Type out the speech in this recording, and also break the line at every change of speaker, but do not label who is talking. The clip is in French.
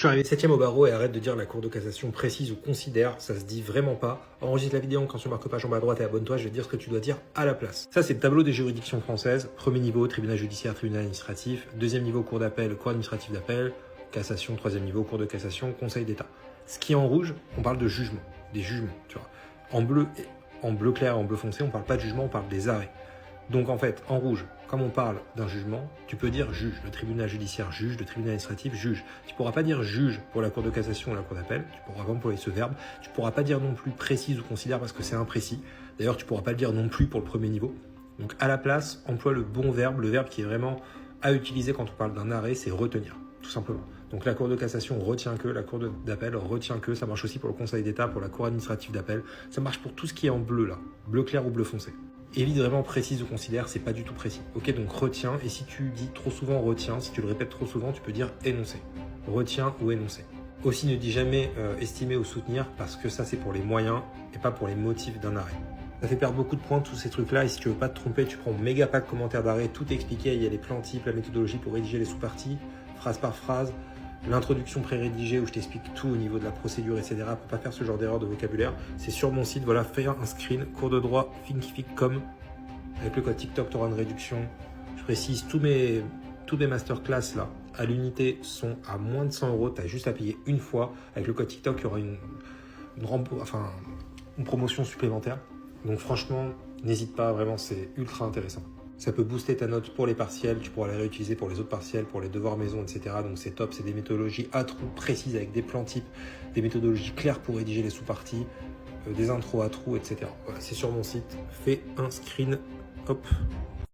Je suis arrivé 7ème au barreau et arrête de dire la Cour de cassation précise ou considère, ça se dit vraiment pas. Enregistre la vidéo quand sur marque-page en bas à droite et abonne-toi, je vais te dire ce que tu dois dire à la place. Ça, c'est le tableau des juridictions françaises. Premier niveau, tribunal judiciaire, tribunal administratif. Deuxième niveau, cour d'appel, cour administrative d'appel. Cassation, troisième niveau, cour de cassation, conseil d'État. Ce qui est en rouge, on parle de jugement, des jugements, tu vois. En bleu clair, en bleu foncé, on parle pas de jugement, on parle des arrêts. Donc en fait, en rouge, comme on parle d'un jugement, tu peux dire juge. Le tribunal judiciaire juge, le tribunal administratif juge. Tu pourras pas dire juge pour la cour de cassation ou la cour d'appel, tu pourras pas employer ce verbe. Tu pourras pas dire non plus précise ou considère parce que c'est imprécis. D'ailleurs, tu pourras pas le dire non plus pour le premier niveau. Donc à la place, emploie le bon verbe, le verbe qui est vraiment à utiliser quand on parle d'un arrêt, c'est retenir, tout simplement. Donc la cour de cassation retient que, la cour d'appel retient que, ça marche aussi pour le conseil d'État, pour la cour administrative d'appel, ça marche pour tout ce qui est en bleu là, bleu clair ou bleu foncé. Évite vraiment précise ou considère, c'est pas du tout précis. Ok, donc retiens, et si tu dis trop souvent retiens, si tu le répètes trop souvent, tu peux dire énoncer. Retiens ou énoncer. Aussi, ne dis jamais estimer ou soutenir, parce que ça c'est pour les moyens et pas pour les motifs d'un arrêt. Ça fait perdre beaucoup de points tous ces trucs-là, et si tu veux pas te tromper, tu prends méga pack commentaire d'arrêt, tout est expliqué, il y a les plans types, la méthodologie pour rédiger les sous-parties, phrase par phrase, l'introduction pré-rédigée où je t'explique tout au niveau de la procédure, etc. pour pas faire ce genre d'erreur de vocabulaire. C'est sur mon site, voilà, fais un screen, cours de droit, thinkific.com. Avec le code TikTok, tu auras une réduction. Je précise, tous mes masterclass là, à l'unité sont à moins de 100 €. Tu as juste à payer une fois. Avec le code TikTok, il y aura une promotion supplémentaire. Donc franchement, n'hésite pas, vraiment, c'est ultra intéressant. Ça peut booster ta note pour les partiels, tu pourras la réutiliser pour les autres partiels, pour les devoirs maison, etc. Donc c'est top, c'est des méthodologies à trous précises avec des plans types, des méthodologies claires pour rédiger les sous-parties, des intros à trous, etc. Voilà, c'est sur mon site, fais un screen, hop,